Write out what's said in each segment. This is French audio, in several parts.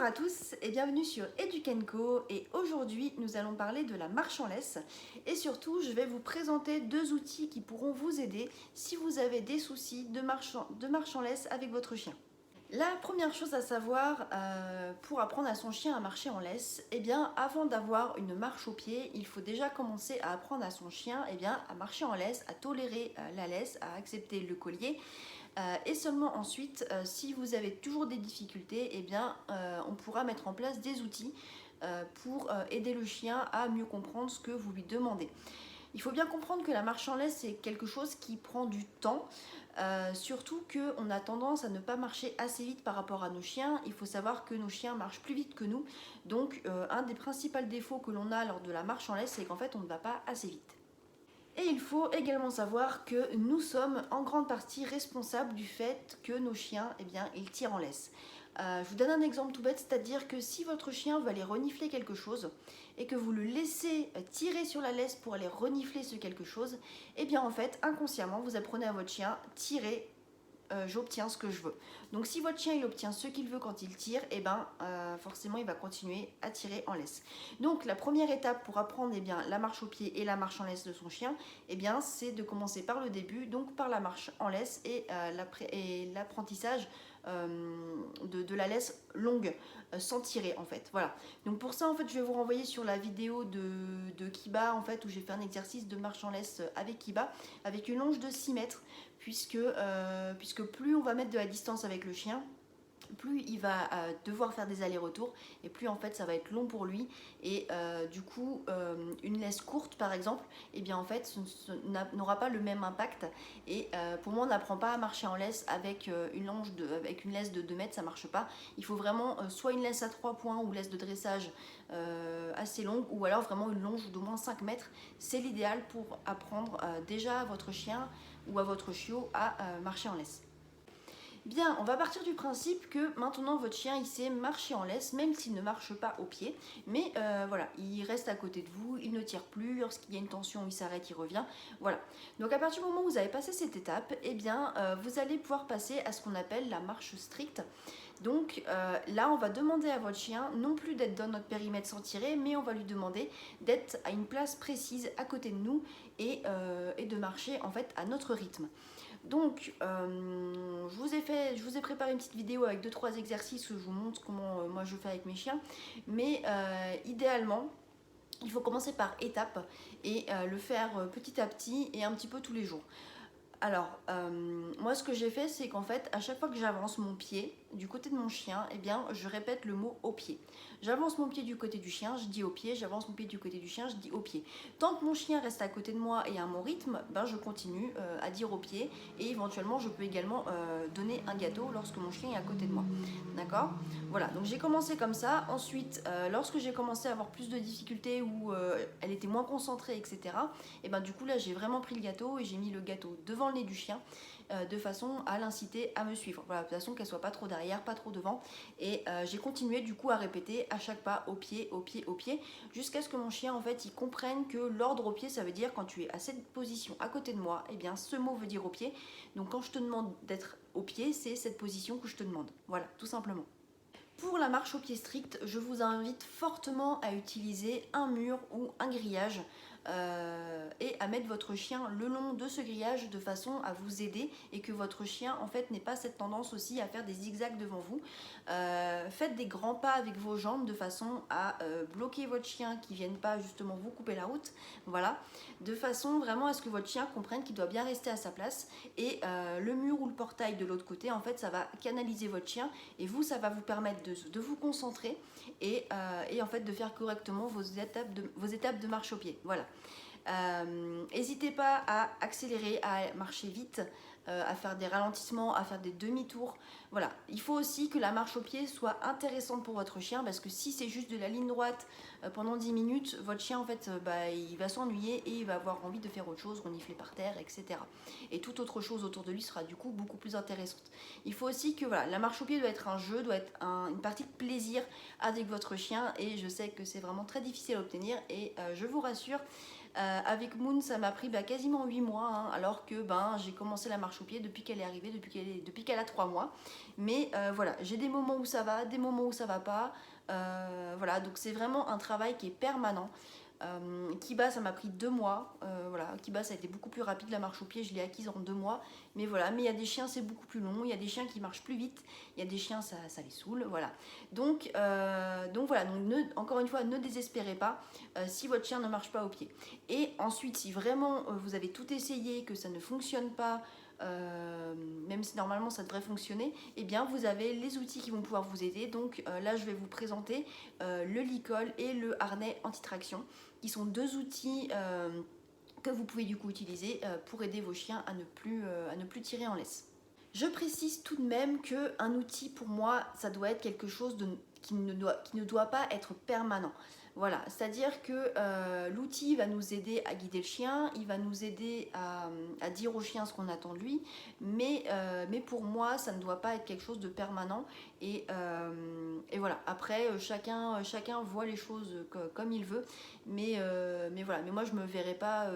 à tous et bienvenue sur Edukenco et aujourd'hui nous allons parler de la marche en laisse et surtout je vais vous présenter deux outils qui pourront vous aider si vous avez des soucis de marche en laisse avec votre chien. La première chose à savoir pour apprendre à son chien à marcher en laisse, eh bien avant d'avoir une marche au pied, il faut déjà commencer à apprendre à son chien à marcher en laisse, à tolérer la laisse, à accepter le collier. Et seulement ensuite, si vous avez toujours des difficultés, on pourra mettre en place des outils pour aider le chien à mieux comprendre ce que vous lui demandez. Il faut bien comprendre que la marche en laisse, c'est quelque chose qui prend du temps, surtout qu'on a tendance à ne pas marcher assez vite par rapport à nos chiens. Il faut savoir que nos chiens marchent plus vite que nous, donc un des principaux défauts que l'on a lors de la marche en laisse, c'est qu'en fait on ne va pas assez vite. Et il faut également savoir que nous sommes en grande partie responsables du fait que nos chiens, ils tirent en laisse. Je vous donne un exemple tout bête, c'est-à-dire que si votre chien veut aller renifler quelque chose et que vous le laissez tirer sur la laisse pour aller renifler ce quelque chose, en fait, inconsciemment, vous apprenez à votre chien, tirer, j'obtiens ce que je veux. Donc si votre chien il obtient ce qu'il veut quand il tire, forcément il va continuer à tirer en laisse. Donc la première étape pour apprendre la marche au pied et la marche en laisse de son chien, c'est de commencer par le début, donc par la marche en laisse et l'apprentissage de la laisse longue sans tirer en fait. Voilà. Donc pour ça en fait je vais vous renvoyer sur la vidéo de Kiba en fait où j'ai fait un exercice de marche en laisse avec Kiba avec une longe de 6 mètres puisque plus on va mettre de la distance avec le chien, plus il va devoir faire des allers-retours et plus en fait ça va être long pour lui et une laisse courte par exemple ce n'aura pas le même impact et pour moi on n'apprend pas à marcher en laisse avec une laisse de 2 mètres, ça marche pas. Il faut vraiment soit une laisse à 3 points ou laisse de dressage assez longue ou alors vraiment une longe d'au moins 5 mètres, c'est l'idéal pour apprendre déjà à votre chien ou à votre chiot à marcher en laisse. Bien, on va partir du principe que maintenant votre chien il sait marcher en laisse, même s'il ne marche pas au pied, mais voilà, il reste à côté de vous, il ne tire plus, lorsqu'il y a une tension il s'arrête, il revient, voilà. Donc à partir du moment où vous avez passé cette étape, vous allez pouvoir passer à ce qu'on appelle la marche stricte. Donc là on va demander à votre chien non plus d'être dans notre périmètre sans tirer, mais on va lui demander d'être à une place précise à côté de nous et de marcher en fait à notre rythme. Donc, je vous ai préparé une petite vidéo avec 2-3 exercices où je vous montre comment moi je fais avec mes chiens. Mais idéalement, il faut commencer par étapes et le faire petit à petit et un petit peu tous les jours. Alors, moi ce que j'ai fait, c'est qu'en fait, à chaque fois que j'avance mon pied du côté de mon chien, je répète le mot au pied. J'avance mon pied du côté du chien, je dis au pied, j'avance mon pied du côté du chien, je dis au pied. Tant que mon chien reste à côté de moi et à mon rythme, je continue à dire au pied et éventuellement je peux également donner un gâteau lorsque mon chien est à côté de moi. D'accord ? Voilà, donc j'ai commencé comme ça. Ensuite, lorsque j'ai commencé à avoir plus de difficultés ou elle était moins concentrée, etc., du coup là j'ai vraiment pris le gâteau et j'ai mis le gâteau devant le nez du chien de façon à l'inciter à me suivre. Voilà, de façon qu'elle soit pas trop derrière, pas trop devant. Et j'ai continué du coup à répéter à chaque pas au pied, au pied, au pied, jusqu'à ce que mon chien en fait il comprenne que l'ordre au pied ça veut dire quand tu es à cette position à côté de moi, ce mot veut dire au pied. Donc quand je te demande d'être au pied, c'est cette position que je te demande. Voilà, tout simplement. Pour la marche au pied strict, je vous invite fortement à utiliser un mur ou un grillage et à mettre votre chien le long de ce grillage de façon à vous aider et que votre chien en fait n'ait pas cette tendance aussi à faire des zigzags devant vous. Faites des grands pas avec vos jambes de façon à bloquer votre chien qui ne vienne pas justement vous couper la route. Voilà, de façon vraiment à ce que votre chien comprenne qu'il doit bien rester à sa place et le mur ou le portail de l'autre côté en fait ça va canaliser votre chien et vous ça va vous permettre de vous concentrer et en fait de faire correctement vos étapes de marche au pied. Voilà. N'hésitez pas à accélérer, à marcher vite, à faire des ralentissements, à faire des demi-tours. Voilà. Il faut aussi que la marche au pied soit intéressante pour votre chien parce que si c'est juste de la ligne droite pendant 10 minutes, votre chien en fait il va s'ennuyer et il va avoir envie de faire autre chose, renifler par terre, etc. Et toute autre chose autour de lui sera du coup beaucoup plus intéressante. Il faut aussi que voilà, la marche au pied doit être un jeu, doit être une partie de plaisir avec votre chien et je sais que c'est vraiment très difficile à obtenir et je vous rassure, Avec Moon, ça m'a pris quasiment 8 mois, hein, alors que j'ai commencé la marche au pied depuis qu'elle est arrivée, depuis qu'elle a 3 mois. Mais voilà, j'ai des moments où ça va, des moments où ça va pas. Voilà, donc c'est vraiment un travail qui est permanent. Kiba, ça m'a pris 2 mois. Voilà, Kiba, ça a été beaucoup plus rapide. La marche au pied, je l'ai acquise en 2 mois. Mais voilà, mais il y a des chiens, c'est beaucoup plus long. Il y a des chiens qui marchent plus vite. Il y a des chiens, ça les saoule. Voilà. Donc voilà, encore une fois, ne désespérez pas si votre chien ne marche pas au pied. Et ensuite, si vraiment vous avez tout essayé, que ça ne fonctionne pas, même si normalement ça devrait fonctionner, eh bien vous avez les outils qui vont pouvoir vous aider. Donc là, je vais vous présenter le licol et le harnais anti-traction, qui sont 2 outils que vous pouvez du coup utiliser pour aider vos chiens à ne plus tirer en laisse. Je précise tout de même qu'un outil, pour moi, ça doit être quelque chose qui ne doit pas être permanent. Voilà, c'est-à-dire que l'outil va nous aider à guider le chien, il va nous aider à dire au chien ce qu'on attend de lui, mais pour moi, ça ne doit pas être quelque chose de permanent. Et voilà, après, chacun voit les choses comme il veut, mais voilà, mais moi, je ne me verrais pas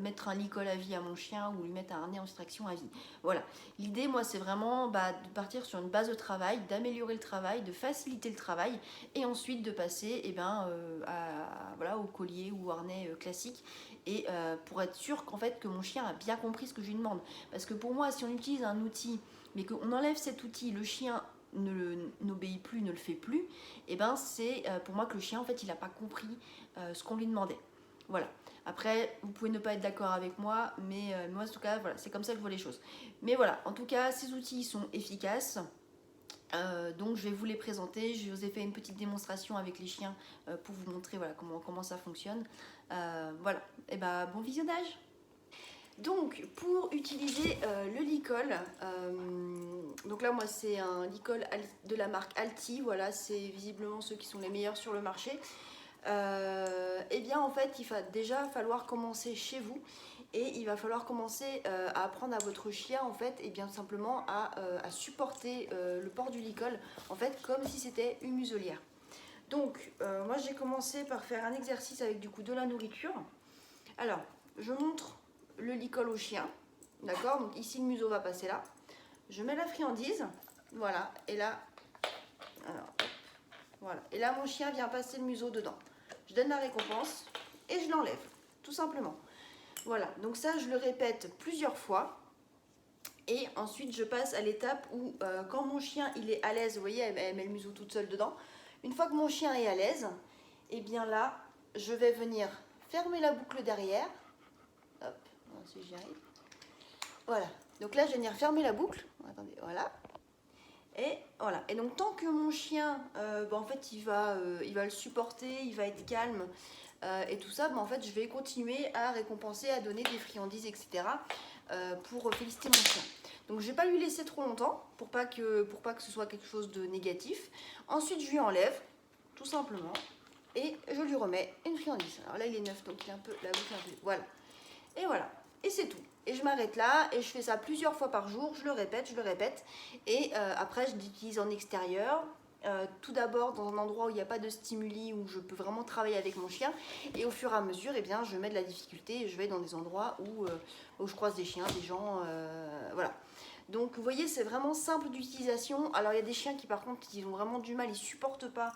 mettre un licol à vie à mon chien ou lui mettre un harnais en distraction à vie. Voilà. L'idée, moi, c'est vraiment de partir sur une base de travail, d'améliorer le travail, de faciliter le travail et ensuite de passer voilà, au collier ou harnais classique et pour être sûr qu'en fait que mon chien a bien compris ce que je lui demande. Parce que pour moi, si on utilise un outil mais qu'on enlève cet outil, le chien n'obéit plus, ne le fait plus, et c'est pour moi que le chien, en fait, il n'a pas compris ce qu'on lui demandait. Voilà. Après, vous pouvez ne pas être d'accord avec moi, mais moi en tout cas, voilà, c'est comme ça que je vois les choses. Mais voilà, en tout cas, ces outils sont efficaces. Donc je vais vous les présenter. Je vous ai fait une petite démonstration avec les chiens pour vous montrer voilà, comment ça fonctionne. Voilà, et bon visionnage. Donc pour utiliser le licol, donc là moi c'est un licol de la marque Alti, voilà, c'est visiblement ceux qui sont les meilleurs sur le marché. Eh bien en fait il va déjà falloir commencer chez vous et il va falloir commencer à apprendre à votre chien en fait et bien simplement à supporter le port du licol en fait comme si c'était une muselière. Donc moi j'ai commencé par faire un exercice avec du coup de la nourriture. Alors je montre le licol au chien, d'accord, donc ici le museau va passer là, je mets la friandise, voilà, et là alors, voilà, et là mon chien vient passer le museau dedans. Je donne la récompense et je l'enlève, tout simplement. Voilà, donc ça je le répète plusieurs fois. Et ensuite je passe à l'étape où quand mon chien il est à l'aise, vous voyez, elle met le museau toute seule dedans. Une fois que mon chien est à l'aise, et bien là, je vais venir fermer la boucle derrière. Hop, si j'y arrive. Voilà, donc là je vais venir fermer la boucle. Attendez, voilà. Et voilà. Et donc tant que mon chien, en fait, il va le supporter, il va être calme et tout ça, en fait, je vais continuer à récompenser, à donner des friandises, etc. Pour féliciter mon chien. Donc je vais pas lui laisser trop longtemps pour pas que ce soit quelque chose de négatif. Ensuite, je lui enlève, tout simplement, et je lui remets une friandise. Alors là, il est neuf, donc il est un peu la boucle un peu. Voilà. Et voilà. Et c'est tout. Et je m'arrête là et je fais ça plusieurs fois par jour, je le répète. Et après, je l'utilise en extérieur. Tout d'abord dans un endroit où il n'y a pas de stimuli, où je peux vraiment travailler avec mon chien. Et au fur et à mesure, eh bien, je mets de la difficulté et je vais dans des endroits où je croise des chiens, des gens. Voilà. Donc vous voyez, c'est vraiment simple d'utilisation. Alors il y a des chiens qui par contre, ils ont vraiment du mal, ils supportent pas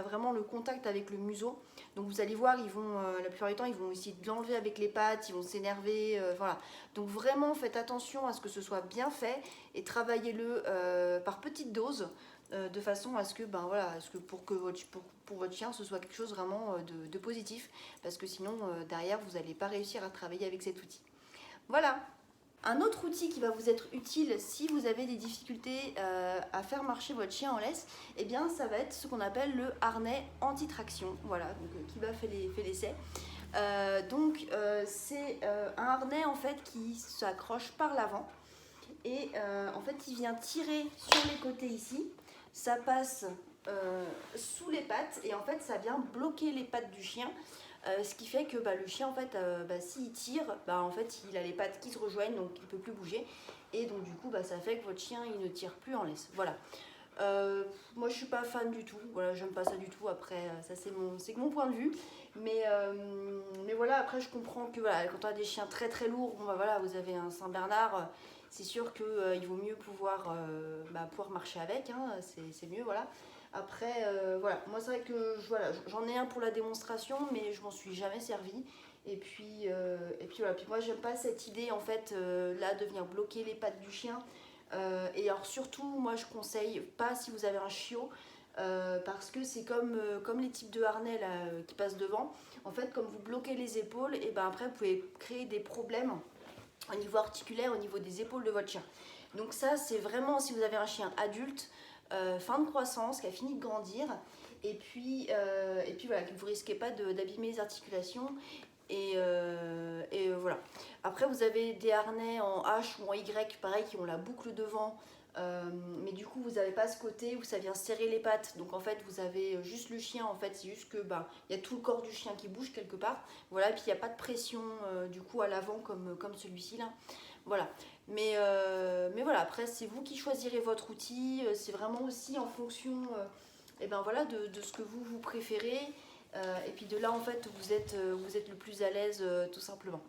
vraiment le contact avec le museau. Donc vous allez voir, ils vont, la plupart du temps, ils vont essayer de l'enlever avec les pattes, ils vont s'énerver, voilà. Donc vraiment, faites attention à ce que ce soit bien fait et travaillez-le par petites doses, de façon à ce que, pour votre chien, ce soit quelque chose vraiment de positif, parce que sinon, derrière, vous n'allez pas réussir à travailler avec cet outil. Voilà. Un autre outil qui va vous être utile si vous avez des difficultés à faire marcher votre chien en laisse, eh bien ça va être ce qu'on appelle le harnais anti-traction. Voilà, donc Kiba fait l'essai. C'est un harnais en fait qui s'accroche par l'avant et en fait il vient tirer sur les côtés ici. Ça passe sous les pattes et en fait ça vient bloquer les pattes du chien. Ce qui fait que le chien en fait s'il tire, en fait il a les pattes qui se rejoignent donc il ne peut plus bouger et donc du coup ça fait que votre chien il ne tire plus en laisse. Voilà. Moi je suis pas fan du tout, voilà, j'aime pas ça du tout. Après, ça c'est que mon point de vue. Mais voilà, après je comprends que voilà, quand on a des chiens très très lourds, bon bah voilà, vous avez un Saint-Bernard, c'est sûr que il vaut mieux pouvoir marcher avec, hein, c'est mieux, voilà. Après, voilà, moi c'est vrai que voilà, j'en ai un pour la démonstration, mais je m'en suis jamais servi. Et puis voilà, puis moi j'aime pas cette idée en fait là de venir bloquer les pattes du chien. Et alors surtout, moi je conseille pas si vous avez un chiot, parce que c'est comme les types de harnais là, qui passent devant. En fait, comme vous bloquez les épaules, et ben après vous pouvez créer des problèmes au niveau articulaire, au niveau des épaules de votre chien. Donc ça, c'est vraiment si vous avez un chien adulte, fin de croissance, qui a fini de grandir, et puis voilà, que vous risquez pas d'abîmer les articulations. Et voilà. Après, vous avez des harnais en H ou en Y, pareil, qui ont la boucle devant. Mais du coup, vous n'avez pas ce côté où ça vient serrer les pattes. Donc en fait, vous avez juste le chien. En fait, c'est juste que il y a tout le corps du chien qui bouge quelque part. Voilà. Et puis il n'y a pas de pression du coup à l'avant comme celui-ci là. Voilà. Mais voilà. Après, c'est vous qui choisirez votre outil. C'est vraiment aussi en fonction. Et ben voilà de ce que vous préférez. Et puis de là en fait vous êtes le plus à l'aise tout simplement.